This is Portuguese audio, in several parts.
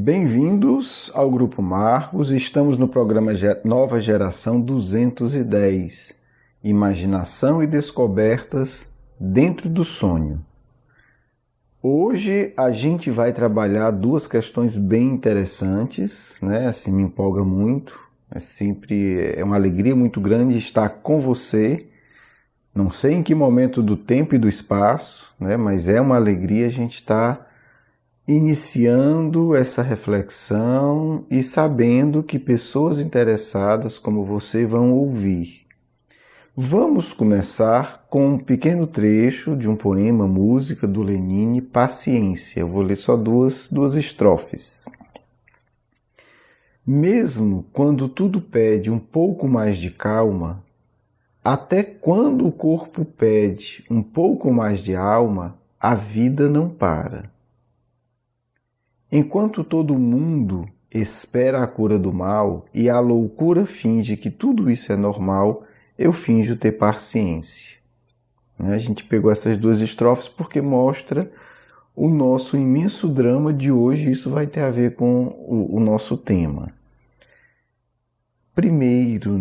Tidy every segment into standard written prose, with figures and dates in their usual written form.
Bem-vindos ao Grupo Marcos. Estamos no programa Nova Geração 210, Imaginação e Descobertas dentro do Sonho. Hoje a gente vai trabalhar duas questões bem interessantes, né? Assim, me empolga muito, é uma alegria muito grande estar com você. Não sei em que momento do tempo e do espaço, né? Mas é uma alegria a gente estar iniciando essa reflexão e sabendo que pessoas interessadas como você vão ouvir. Vamos começar com um pequeno trecho de um poema, música do Lenine, Paciência. Eu vou ler só duas estrofes. Mesmo quando tudo pede um pouco mais de calma, até quando o corpo pede um pouco mais de alma, a vida não para. Enquanto todo mundo espera a cura do mal e a loucura finge que tudo isso é normal, eu finjo ter paciência. A gente pegou essas duas estrofes porque mostra o nosso imenso drama de hoje, e isso vai ter a ver com o nosso tema. Primeiro,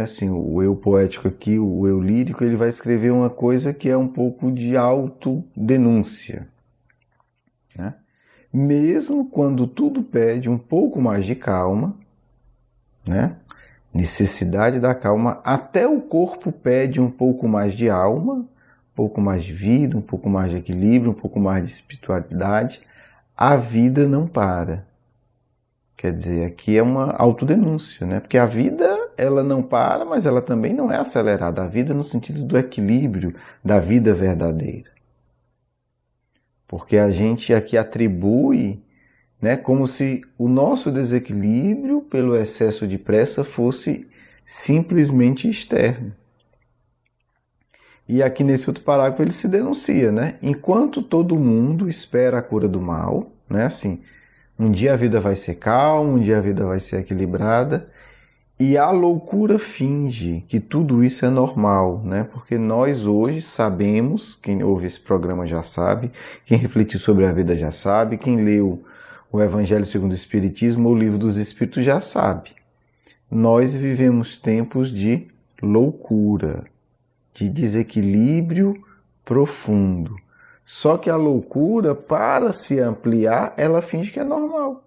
assim, o eu poético aqui, o eu lírico, ele vai escrever uma coisa que é um pouco de autodenúncia, né? Mesmo quando tudo pede um pouco mais de calma, né? Necessidade da calma, até o corpo pede um pouco mais de alma, um pouco mais de vida, um pouco mais de equilíbrio, um pouco mais de espiritualidade. A vida não para. Quer dizer, aqui é uma autodenúncia, né? Porque a vida, ela não para, mas ela também não é acelerada. A vida no sentido do equilíbrio, da vida verdadeira. Porque a gente aqui atribui, né, como se o nosso desequilíbrio pelo excesso de pressa fosse simplesmente externo. E aqui nesse outro parágrafo ele se denuncia, né? Enquanto todo mundo espera a cura do mal, né? Assim, um dia a vida vai ser calma, um dia a vida vai ser equilibrada, e a loucura finge que tudo isso é normal, né? Porque nós hoje sabemos, quem ouve esse programa já sabe, quem refletiu sobre a vida já sabe, quem leu o Evangelho segundo o Espiritismo ou o Livro dos Espíritos já sabe. Nós vivemos tempos de loucura, de desequilíbrio profundo. Só que a loucura, para se ampliar, ela finge que é normal.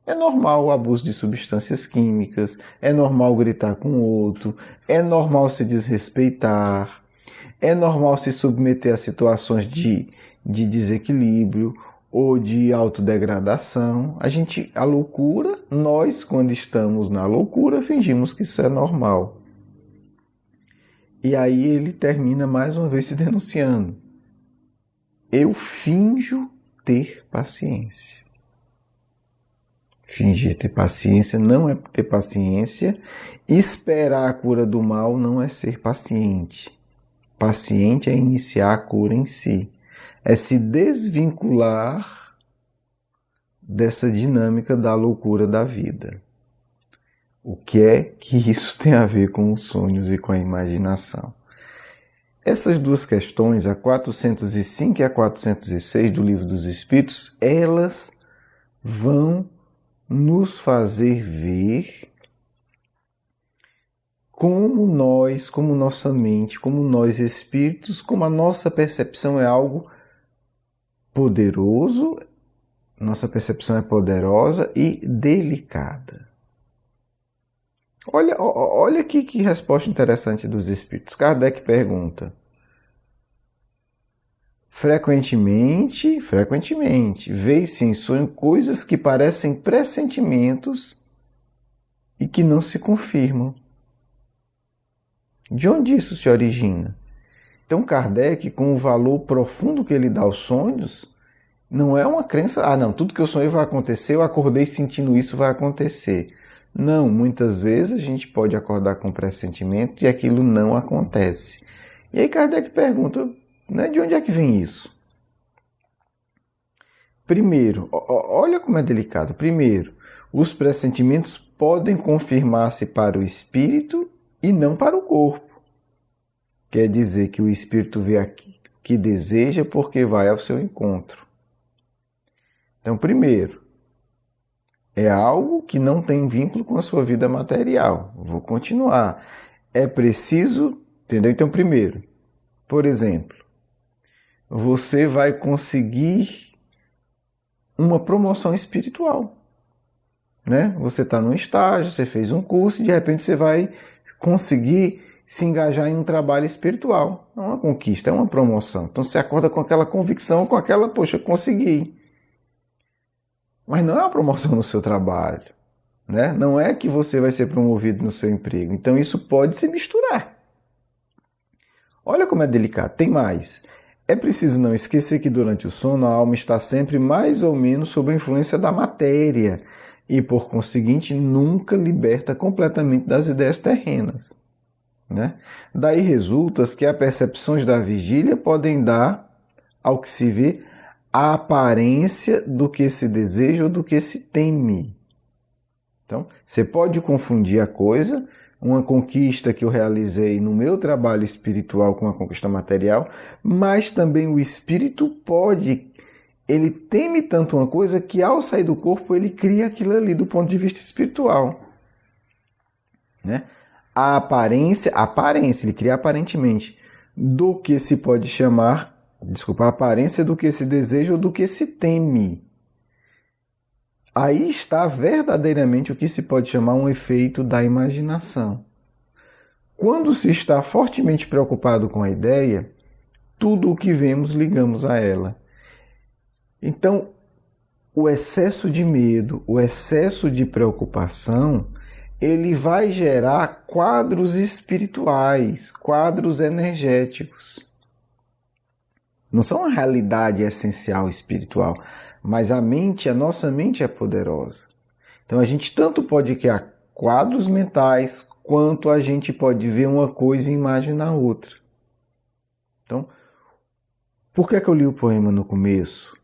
É normal o abuso de substâncias químicas, é normal gritar com o outro, é normal se desrespeitar, é normal se submeter a situações de desequilíbrio ou de autodegradação. A loucura, nós quando estamos na loucura, fingimos que isso é normal. E aí ele termina mais uma vez se denunciando. Eu finjo ter paciência. Fingir ter paciência não é ter paciência. Esperar a cura do mal não é ser paciente. Paciente é iniciar a cura em si. É se desvincular dessa dinâmica da loucura da vida. O que é que isso tem a ver com os sonhos e com a imaginação? Essas duas questões, a 405 e a 406 do Livro dos Espíritos, elas vão nos fazer ver como nós, como nossa mente, como nós espíritos, como a nossa percepção é algo poderoso, nossa percepção é poderosa e delicada. Olha aqui que resposta interessante dos espíritos. Kardec pergunta: Frequentemente, vê-se em sonho coisas que parecem pressentimentos e que não se confirmam. De onde isso se origina? Então Kardec, com o valor profundo que ele dá aos sonhos, não é uma crença, tudo que eu sonhei vai acontecer, eu acordei sentindo isso, vai acontecer. Não, muitas vezes a gente pode acordar com pressentimento e aquilo não acontece. E aí Kardec pergunta, né, de onde é que vem isso? Primeiro, olha como é delicado. Primeiro, os pressentimentos podem confirmar-se para o espírito e não para o corpo. Quer dizer que o espírito vê aquilo que deseja porque vai ao seu encontro. Então, primeiro, é algo que não tem vínculo com a sua vida material. Vou continuar. É preciso, entendeu? Então, primeiro, por exemplo, você vai conseguir uma promoção espiritual, né? Você está num estágio, você fez um curso e de repente você vai conseguir se engajar em um trabalho espiritual. É uma conquista, é uma promoção. Então você acorda com aquela convicção, com aquela, poxa, consegui. Mas não é uma promoção no seu trabalho, né? Não é que você vai ser promovido no seu emprego. Então isso pode se misturar. Olha como é delicado. Tem mais. É preciso não esquecer que durante o sono a alma está sempre mais ou menos sob a influência da matéria e, por conseguinte, nunca liberta completamente das ideias terrenas, né? Daí resulta que as percepções da vigília podem dar, ao que se vê, a aparência do que se deseja ou do que se teme. Então, você pode confundir a coisa, uma conquista que eu realizei no meu trabalho espiritual com uma conquista material, mas também o espírito ele teme tanto uma coisa que ao sair do corpo ele cria aquilo ali do ponto de vista espiritual, né? A aparência, ele cria aparentemente do que se pode chamar, a aparência do que se deseja ou do que se teme. Aí está verdadeiramente o que se pode chamar um efeito da imaginação. Quando se está fortemente preocupado com a ideia, tudo o que vemos ligamos a ela. Então, o excesso de medo, o excesso de preocupação, ele vai gerar quadros espirituais, quadros energéticos. Não são uma realidade essencial espiritual, mas a nossa mente é poderosa. Então a gente tanto pode criar quadros mentais, quanto a gente pode ver uma coisa e imaginar outra. Então, por que eu li o poema no começo?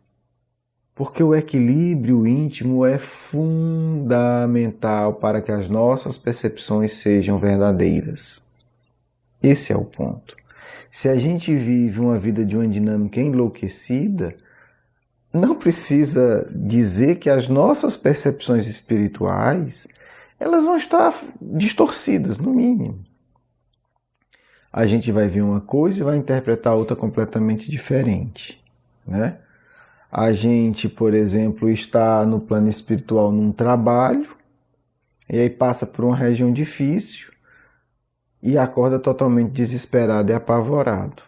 Porque o equilíbrio íntimo é fundamental para que as nossas percepções sejam verdadeiras. Esse é o ponto. Se a gente vive uma vida de uma dinâmica enlouquecida, não precisa dizer que as nossas percepções espirituais elas vão estar distorcidas, no mínimo. A gente vai ver uma coisa e vai interpretar outra completamente diferente, né? A gente, por exemplo, está no plano espiritual num trabalho e aí passa por uma região difícil e acorda totalmente desesperado e apavorado.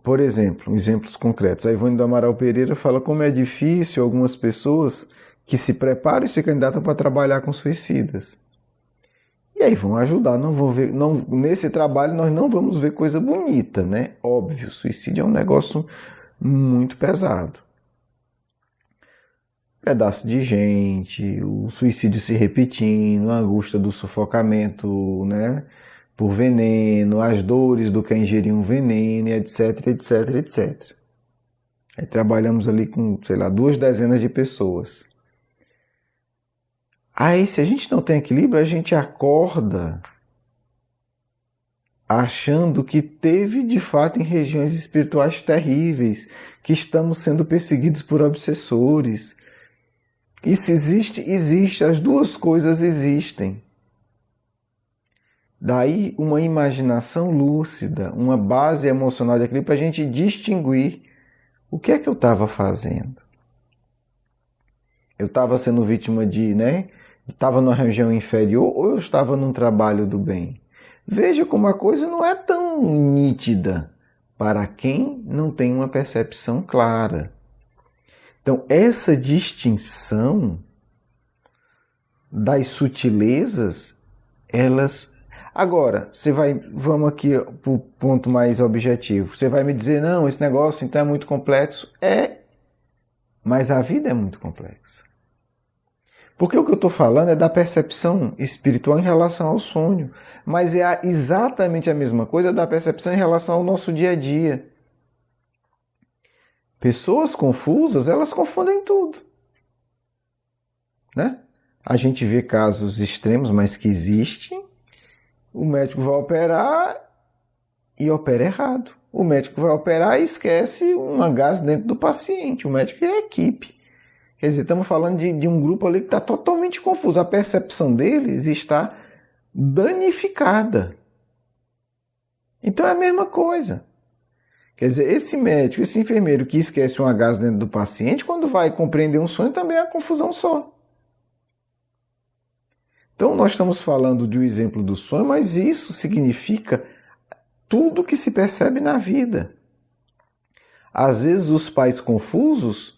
Por exemplo, exemplos concretos. A Ivone do Amaral Pereira fala como é difícil algumas pessoas que se preparam e se candidatam para trabalhar com suicidas. E aí vão ajudar, nesse trabalho nós não vamos ver coisa bonita, né? Óbvio, suicídio é um negócio muito pesado. Pedaço de gente, o suicídio se repetindo, a angústia do sufocamento, né? Por veneno, as dores do que é ingerir um veneno, etc, etc, etc. Aí trabalhamos ali com, 2 dezenas de pessoas. Aí, se a gente não tem equilíbrio, a gente acorda achando que teve, de fato, em regiões espirituais terríveis, que estamos sendo perseguidos por obsessores. Isso existe, as duas coisas existem. Daí uma imaginação lúcida, uma base emocional de equilíbrio para a gente distinguir o que é que eu estava fazendo. Eu estava sendo vítima estava numa região inferior ou eu estava num trabalho do bem? Veja como a coisa não é tão nítida para quem não tem uma percepção clara. Então, essa distinção das sutilezas, elas... Agora, vamos aqui para o ponto mais objetivo. Você vai me dizer, não, esse negócio então é muito complexo. Mas a vida é muito complexa. Porque o que eu estou falando é da percepção espiritual em relação ao sonho. Mas é exatamente a mesma coisa da percepção em relação ao nosso dia a dia. Pessoas confusas, elas confundem tudo, né? A gente vê casos extremos, mas que existem. O médico vai operar e opera errado. O médico vai operar e esquece um gás dentro do paciente. O médico é a equipe. Quer dizer, estamos falando de um grupo ali que está totalmente confuso. A percepção deles está danificada. Então é a mesma coisa. Quer dizer, esse médico, esse enfermeiro que esquece um agasalho dentro do paciente, quando vai compreender um sonho, também é a confusão só. Então nós estamos falando de um exemplo do sonho, mas isso significa tudo que se percebe na vida. Às vezes os pais confusos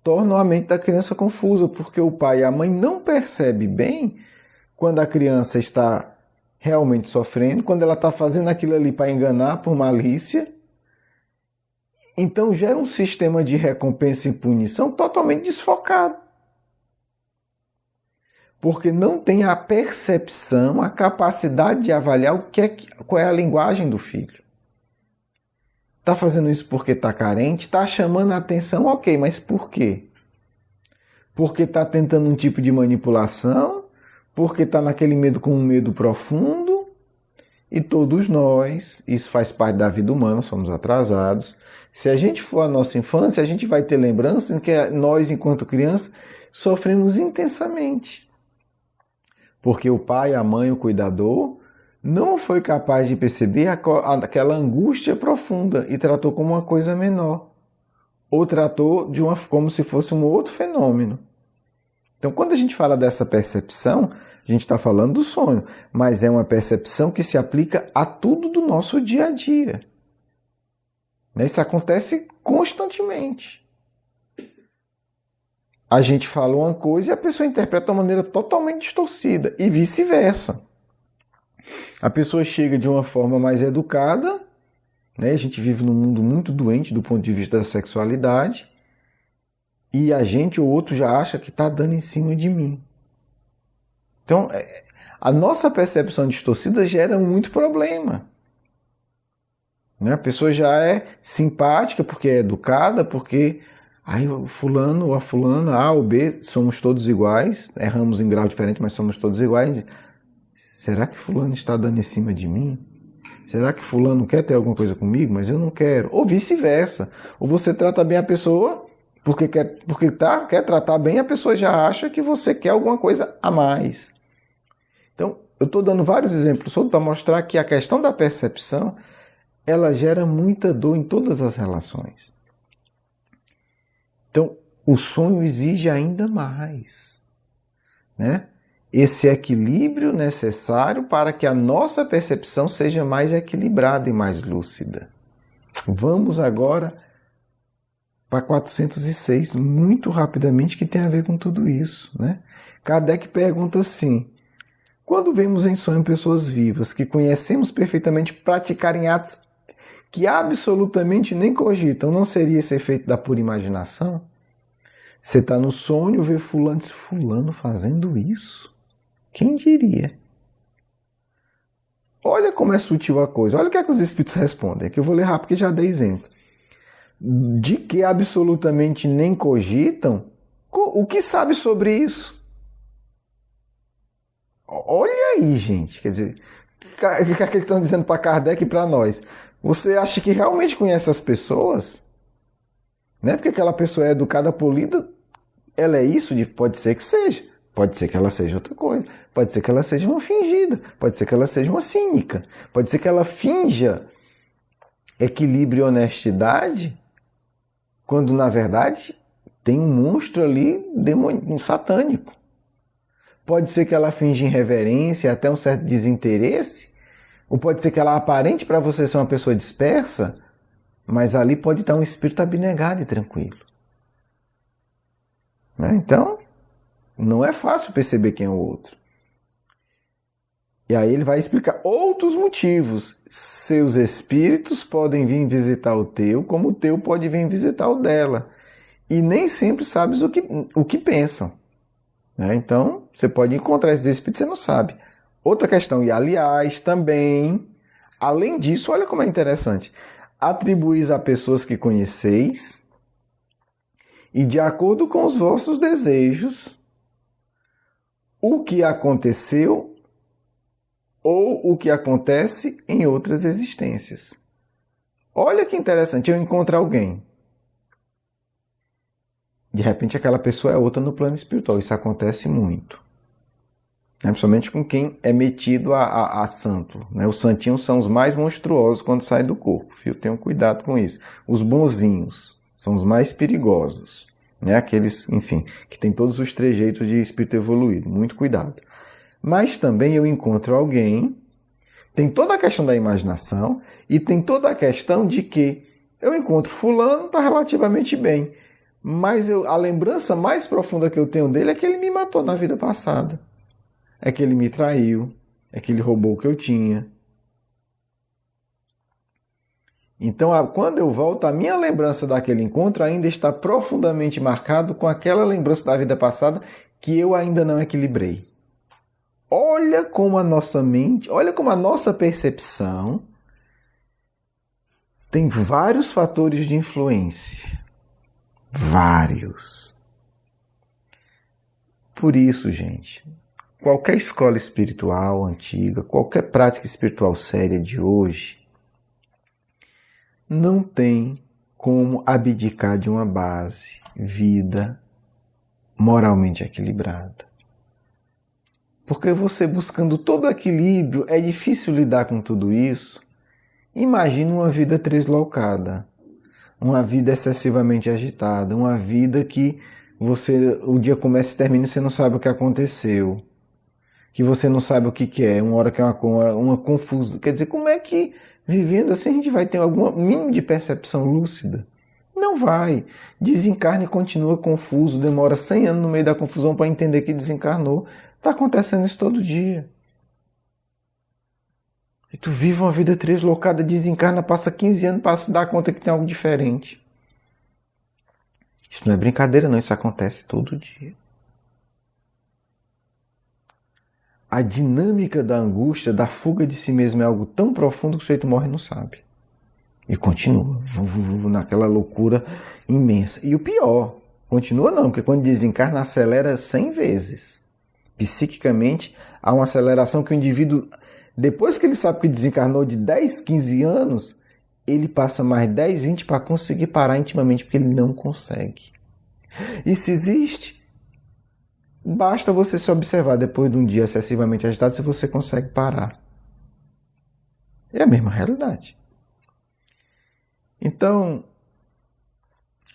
tornam a mente da criança confusa, porque o pai e a mãe não percebem bem quando a criança está realmente sofrendo, quando ela está fazendo aquilo ali para enganar por malícia. Então gera um sistema de recompensa e punição totalmente desfocado. Porque não tem a percepção, a capacidade de avaliar qual é a linguagem do filho. Está fazendo isso porque está carente, está chamando a atenção, ok, mas por quê? Porque está tentando um tipo de manipulação, porque está naquele medo com um medo profundo, e todos nós, isso faz parte da vida humana, somos atrasados. Se a gente for à nossa infância, a gente vai ter lembrança de que nós, enquanto criança, sofremos intensamente. Porque o pai, a mãe, o cuidador, não foi capaz de perceber aquela angústia profunda e tratou como uma coisa menor. Ou tratou como se fosse um outro fenômeno. Então, quando a gente fala dessa percepção, a gente está falando do sonho, mas é uma percepção que se aplica a tudo do nosso dia a dia. Isso acontece constantemente. A gente fala uma coisa e a pessoa interpreta de uma maneira totalmente distorcida, e vice-versa. A pessoa chega de uma forma mais educada, né? A gente vive num mundo muito doente do ponto de vista da sexualidade, e a gente ou outro já acha que está dando em cima de mim. Então, a nossa percepção distorcida gera muito problema. A pessoa já é simpática porque é educada, porque o fulano ou a fulana, A ou B, somos todos iguais, erramos em grau diferente, mas somos todos iguais. Será que fulano está dando em cima de mim? Será que fulano quer ter alguma coisa comigo, mas eu não quero? Ou vice-versa. Ou você trata bem a pessoa porque quer tratar bem, a pessoa já acha que você quer alguma coisa a mais. Então, eu estou dando vários exemplos para mostrar que a questão da percepção ela gera muita dor em todas as relações. Então, o sonho exige ainda mais, né? Esse equilíbrio necessário para que a nossa percepção seja mais equilibrada e mais lúcida. Vamos agora para 406, muito rapidamente, que tem a ver com tudo isso, né? Kardec pergunta assim: quando vemos em sonho pessoas vivas que conhecemos perfeitamente praticarem atos que absolutamente nem cogitam, não seria esse efeito da pura imaginação? Você está no sonho, vê fulano fazendo isso? Quem diria? Olha como é sutil a coisa. Olha o que é que os espíritos respondem. Aqui eu vou ler rápido porque já dei exemplo. De que absolutamente nem cogitam? O que sabe sobre isso? Olha aí, gente. Quer dizer, o que é que eles estão dizendo para Kardec e para nós? Você acha que realmente conhece as pessoas? Não é porque aquela pessoa é educada, polida, ela é isso? Pode ser que seja. Pode ser que ela seja outra coisa. Pode ser que ela seja uma fingida. Pode ser que ela seja uma cínica. Pode ser que ela finja equilíbrio e honestidade, quando na verdade tem um monstro ali, um satânico. Pode ser que ela finja irreverência, até um certo desinteresse. Ou pode ser que ela aparente para você ser uma pessoa dispersa, mas ali pode estar um espírito abnegado e tranquilo. Né? Então, não é fácil perceber quem é o outro. E aí ele vai explicar outros motivos. Seus espíritos podem vir visitar o teu, como o teu pode vir visitar o dela. E nem sempre sabes o que pensam. Né? Então, você pode encontrar esses espíritos e você não sabe. Outra questão, e aliás, também, além disso, olha como é interessante. Atribuís a pessoas que conheceis e de acordo com os vossos desejos o que aconteceu ou o que acontece em outras existências. Olha que interessante, eu encontro alguém. De repente aquela pessoa é outra no plano espiritual. Isso acontece muito. Principalmente com quem é metido a santo. Os santinhos são os mais monstruosos quando saem do corpo. Tenham cuidado com isso. Os bonzinhos são os mais perigosos. Aqueles, enfim, que têm todos os trejeitos de espírito evoluído. Muito cuidado. Mas também eu encontro alguém, tem toda a questão da imaginação e tem toda a questão de que eu encontro fulano, está relativamente bem. Mas a lembrança mais profunda que eu tenho dele é que ele me matou na vida passada. É que ele me traiu, é que ele roubou o que eu tinha. Então, quando eu volto, a minha lembrança daquele encontro ainda está profundamente marcado com aquela lembrança da vida passada que eu ainda não equilibrei. Olha como a nossa mente, olha como a nossa percepção tem vários fatores de influência. Vários. Por isso, gente, qualquer escola espiritual antiga, qualquer prática espiritual séria de hoje, não tem como abdicar de uma base, vida moralmente equilibrada. Porque você buscando todo o equilíbrio, é difícil lidar com tudo isso. Imagina uma vida tresloucada, uma vida excessivamente agitada, uma vida que o dia começa e termina e você não sabe o que aconteceu, que você não sabe o que é, uma hora que é uma confusão. Quer dizer, como é que vivendo assim a gente vai ter algum mínimo de percepção lúcida? Não vai. Desencarne e continua confuso, demora 100 anos no meio da confusão para entender que desencarnou. Está acontecendo isso todo dia. E tu vive uma vida deslocada, desencarna, passa 15 anos para se dar conta que tem algo diferente. Isso não é brincadeira não, isso acontece todo dia. A dinâmica da angústia, da fuga de si mesmo é algo tão profundo que o sujeito morre e não sabe. E continua, naquela loucura imensa. E o pior, continua não, porque quando desencarna acelera 100 vezes. Psiquicamente, há uma aceleração que o indivíduo, depois que ele sabe que desencarnou de 10, 15 anos, ele passa mais 10, 20 para conseguir parar intimamente, porque ele não consegue. Isso existe. Basta você se observar depois de um dia excessivamente agitado se você consegue parar. É a mesma realidade. Então,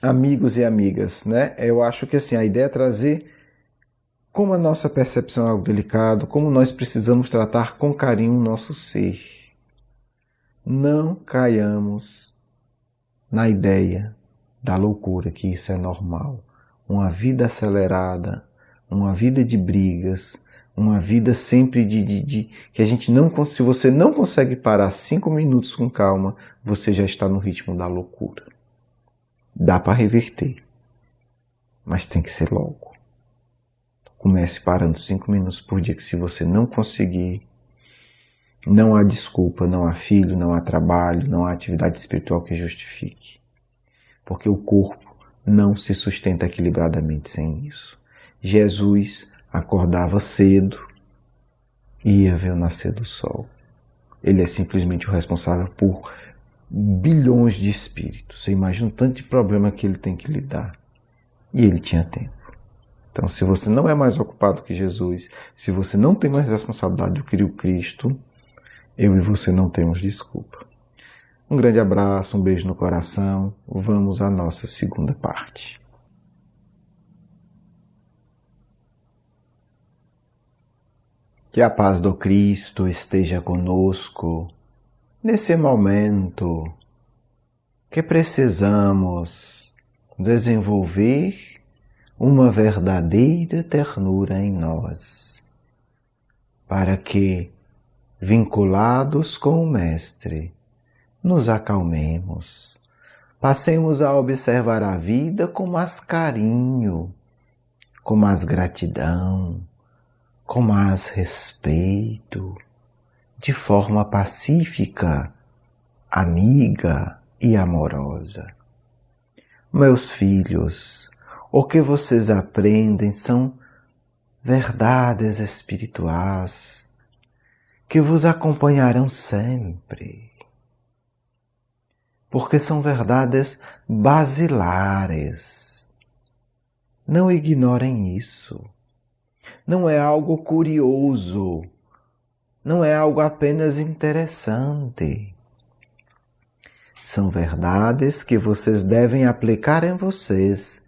amigos e amigas, eu acho que assim, a ideia é trazer como a nossa percepção é algo delicado, como nós precisamos tratar com carinho o nosso ser. Não caiamos na ideia da loucura, que isso é normal. Uma vida acelerada, uma vida de brigas, uma vida sempre que a gente não... Se você não consegue parar 5 minutos com calma, você já está no ritmo da loucura. Dá para reverter, mas tem que ser logo. Comece parando 5 minutos por dia, que se você não conseguir, não há desculpa, não há filho, não há trabalho, não há atividade espiritual que justifique. Porque o corpo não se sustenta equilibradamente sem isso. Jesus acordava cedo e ia ver o nascer do sol. Ele é simplesmente o responsável por bilhões de espíritos. Você imagina o tanto de problema que ele tem que lidar. E ele tinha tempo. Então, se você não é mais ocupado que Jesus, se você não tem mais responsabilidade do que o Cristo, eu e você não temos desculpa. Um grande abraço, um beijo no coração. Vamos à nossa segunda parte. Que a paz do Cristo esteja conosco nesse momento que precisamos desenvolver uma verdadeira ternura em nós, para que, vinculados com o Mestre, nos acalmemos, passemos a observar a vida com mais carinho, com mais gratidão, com mais respeito, de forma pacífica, amiga e amorosa. Meus filhos, o que vocês aprendem são verdades espirituais que vos acompanharão sempre, porque são verdades basilares. Não ignorem isso. Não é algo curioso. Não é algo apenas interessante. São verdades que vocês devem aplicar em vocês,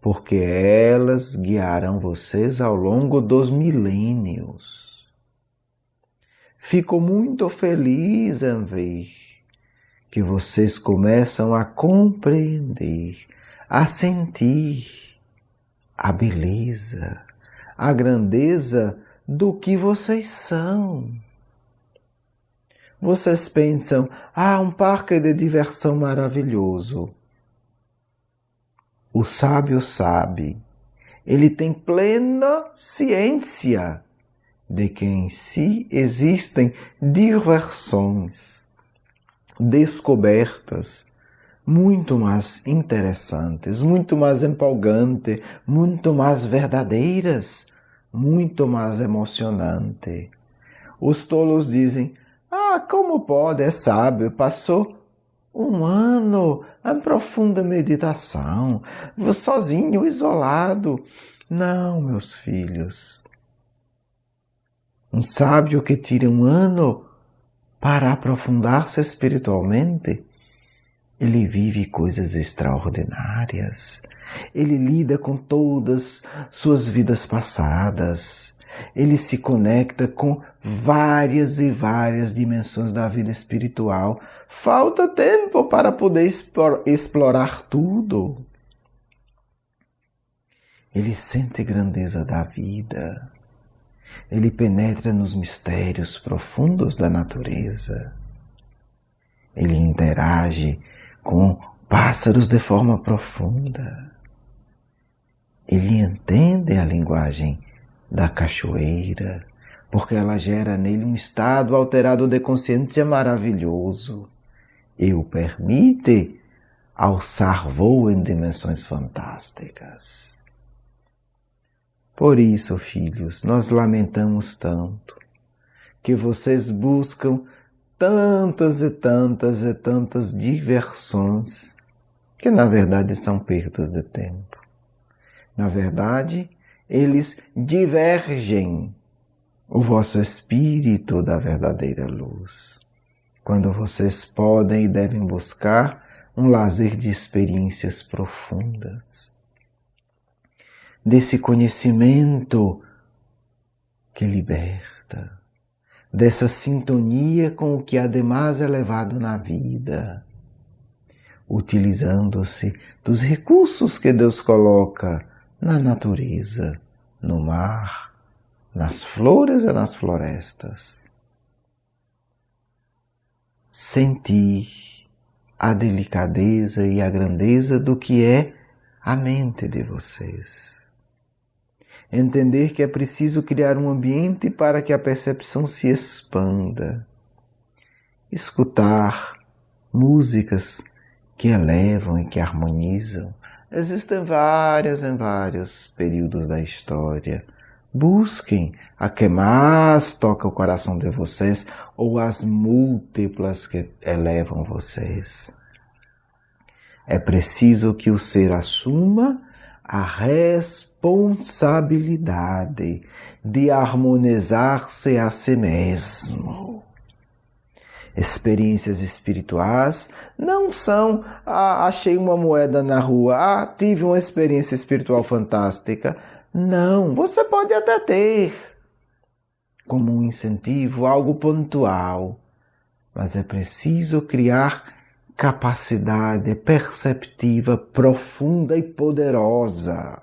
porque elas guiarão vocês ao longo dos milênios. Fico muito feliz em ver que vocês começam a compreender, a sentir a beleza, a grandeza do que vocês são. Vocês pensam, um parque de diversão maravilhoso. O sábio sabe, ele tem plena ciência de que em si existem diversões, descobertas muito mais interessantes, muito mais empolgantes, muito mais verdadeiras, muito mais emocionantes. Os tolos dizem, como pode, é sábio, passou um ano em profunda meditação, sozinho, isolado. Não, meus filhos. Um sábio que tira um ano para aprofundar-se espiritualmente, ele vive coisas extraordinárias. Ele lida com todas suas vidas passadas. Ele se conecta com várias e várias dimensões da vida espiritual. Falta tempo para poder explorar tudo. Ele sente a grandeza da vida. Ele penetra nos mistérios profundos da natureza. Ele interage com pássaros de forma profunda. Ele entende a linguagem da cachoeira, porque ela gera nele um estado alterado de consciência maravilhoso e o permite alçar voo em dimensões fantásticas. Por isso, filhos, nós lamentamos tanto que vocês buscam tantas e tantas e tantas diversões que na verdade são perdas de tempo. Na verdade, eles divergem o vosso espírito da verdadeira luz, quando vocês podem e devem buscar um lazer de experiências profundas, desse conhecimento que liberta, dessa sintonia com o que há de mais elevado na vida, utilizando-se dos recursos que Deus coloca na natureza, no mar, nas flores e nas florestas. Sentir a delicadeza e a grandeza do que é a mente de vocês. Entender que é preciso criar um ambiente para que a percepção se expanda. Escutar músicas que elevam e que harmonizam. Existem várias em vários períodos da história. Busquem a que mais toca o coração de vocês ou as múltiplas que elevam vocês. É preciso que o ser assuma a responsabilidade de harmonizar-se a si mesmo. Experiências espirituais não são, achei uma moeda na rua, tive uma experiência espiritual fantástica. Não, você pode até ter como um incentivo algo pontual, mas é preciso criar capacidade perceptiva profunda e poderosa.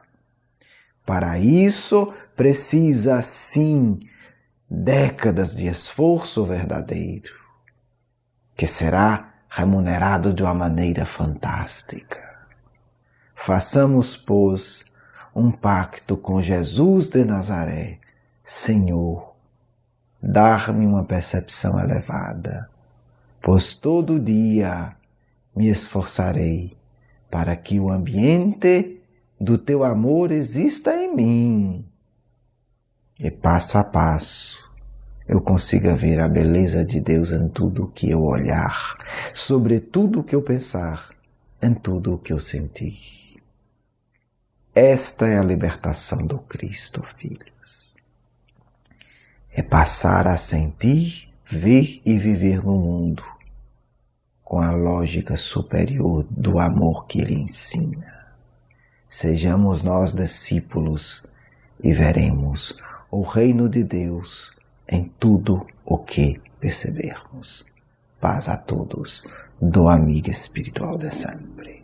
Para isso, precisa sim décadas de esforço verdadeiro, que será remunerado de uma maneira fantástica. Façamos, pois, um pacto com Jesus de Nazaré. Senhor, dar-me uma percepção elevada, pois todo dia me esforçarei para que o ambiente do teu amor exista em mim. E passo a passo eu consiga ver a beleza de Deus em tudo o que eu olhar, sobre tudo o que eu pensar, em tudo o que eu sentir. Esta é a libertação do Cristo, filhos. É passar a sentir, ver e viver no mundo com a lógica superior do amor que Ele ensina. Sejamos nós discípulos e veremos o reino de Deus em tudo o que percebermos. Paz a todos, do amigo espiritual de sempre.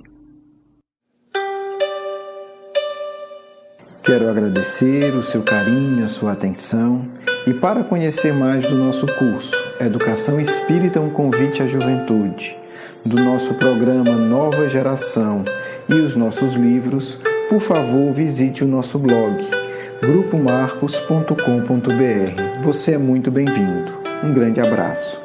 Quero agradecer o seu carinho, a sua atenção e para conhecer mais do nosso curso Educação Espírita, um convite à juventude, do nosso programa Nova Geração e os nossos livros, por favor visite o nosso blog grupomarcos.com.br. Você é muito bem-vindo. Um grande abraço.